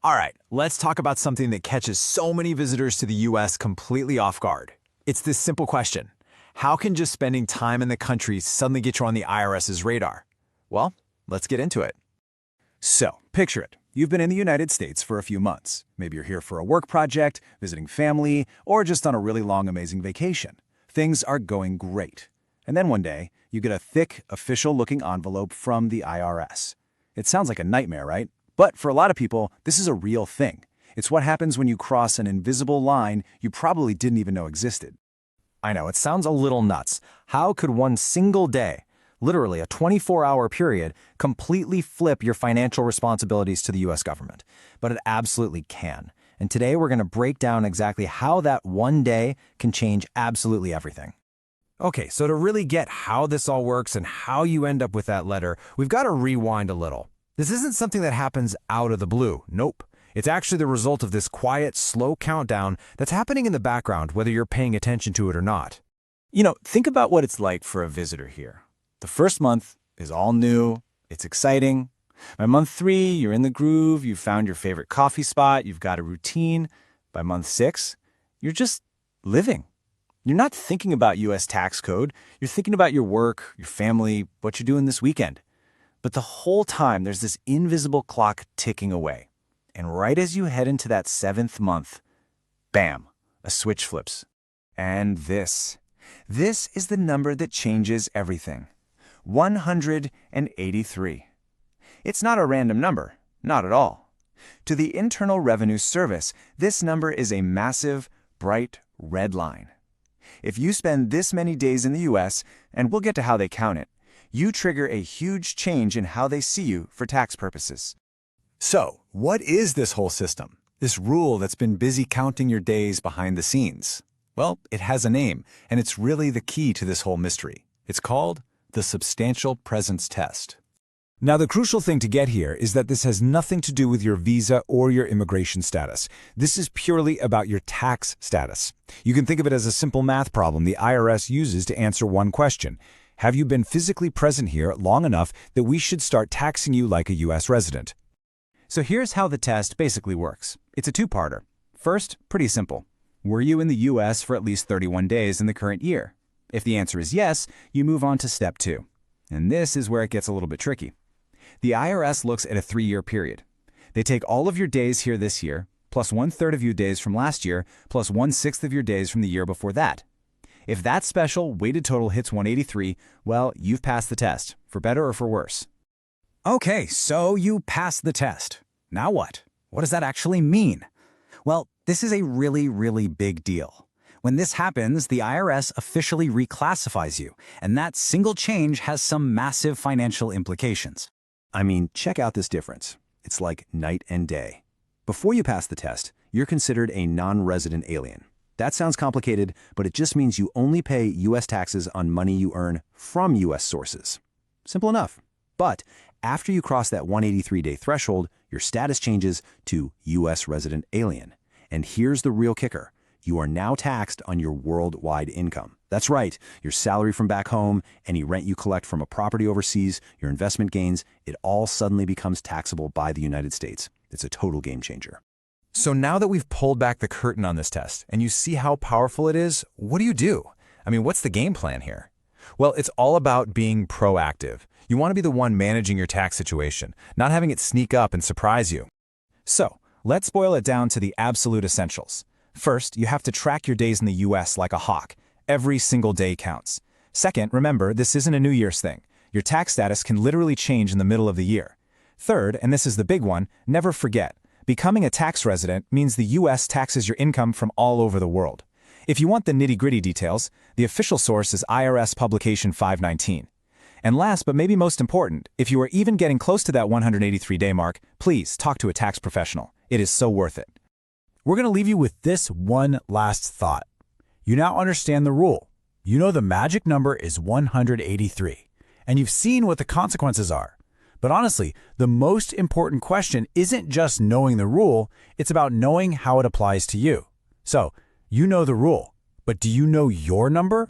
All right, let's talk about something that catches so many visitors to the US completely off guard. It's this simple question. How can just spending time in the country suddenly get you on the IRS's radar? Well, let's get into it. So, picture it. You've been in the United States for a few months. Maybe you're here for a work project, visiting family, or just on a really long, amazing vacation. Things are going great. And then one day, you get a thick, official-looking envelope from the IRS. It sounds like a nightmare, right? But for a lot of people, this is a real thing. It's what happens when you cross an invisible line you probably didn't even know existed. I know, it sounds a little nuts. How could one single day, literally a 24-hour period, completely flip your financial responsibilities to the US government? But it absolutely can. And today we're going to break down exactly how that one day can change absolutely everything. Okay, so to really get how this all works and how you end up with that letter, we've got to rewind a little. This isn't something that happens out of the blue. Nope. It's actually the result of this quiet, slow countdown that's happening in the background, whether you're paying attention to it or not. Think about what it's like for a visitor here. The first month is all new, it's exciting. By month 3, you're in the groove, you've found your favorite coffee spot, you've got a routine. By month 6, you're just living. You're not thinking about US tax code, you're thinking about your work, your family, what you're doing this weekend. But the whole time, there's this invisible clock ticking away. And right as you head into that 7th month, bam, a switch flips. And this is the number that changes everything. 183. It's not a random number, not at all. To the Internal Revenue Service, this number is a massive, bright red line. If you spend this many days in the US, and we'll get to how they count it, you trigger a huge change in how they see you for tax purposes. So, what is this whole system? This rule that's been busy counting your days behind the scenes? Well, it has a name, and it's really the key to this whole mystery. It's called the Substantial Presence Test. Now, the crucial thing to get here is that this has nothing to do with your visa or your immigration status. This is purely about your tax status. You can think of it as a simple math problem the IRS uses to answer one question. Have you been physically present here long enough that we should start taxing you like a US resident? So here's how the test basically works. It's a two-parter. First, pretty simple. Were you in the US for at least 31 days in the current year? If the answer is yes, you move on to step 2. And this is where it gets a little bit tricky. The IRS looks at a 3-year period. They take all of your days here this year, plus 1/3 of your days from last year, plus 1/6 of your days from the year before that. If that special weighted total hits 183, well, you've passed the test, for better or for worse. Okay, so you passed the test. Now what? What does that actually mean? Well, this is a really, really big deal. When this happens, the IRS officially reclassifies you, and that single change has some massive financial implications. I mean, check out this difference. It's like night and day. Before you pass the test, you're considered a non-resident alien. That sounds complicated, but it just means you only pay US taxes on money you earn from US sources. Simple enough. But after you cross that 183-day threshold, your status changes to US resident alien. And here's the real kicker. You are now taxed on your worldwide income. That's right, your salary from back home, any rent you collect from a property overseas, your investment gains, it all suddenly becomes taxable by the United States. It's a total game changer. So now that we've pulled back the curtain on this test and you see how powerful it is, what do? I mean, what's the game plan here? Well, it's all about being proactive. You want to be the one managing your tax situation, not having it sneak up and surprise you. So, let's boil it down to the absolute essentials. First, you have to track your days in the US like a hawk. Every single day counts. Second, remember, this isn't a New Year's thing. Your tax status can literally change in the middle of the year. Third, and this is the big one, never forget, becoming a tax resident means the US taxes your income from all over the world. If you want the nitty-gritty details, the official source is IRS Publication 519. And last but maybe most important, if you are even getting close to that 183-day mark, please talk to a tax professional. It is so worth it. We're going to leave you with this one last thought. You now understand the rule. You know the magic number is 183, and you've seen what the consequences are. But honestly, the most important question isn't just knowing the rule, it's about knowing how it applies to you. So, you know the rule, but do you know your number?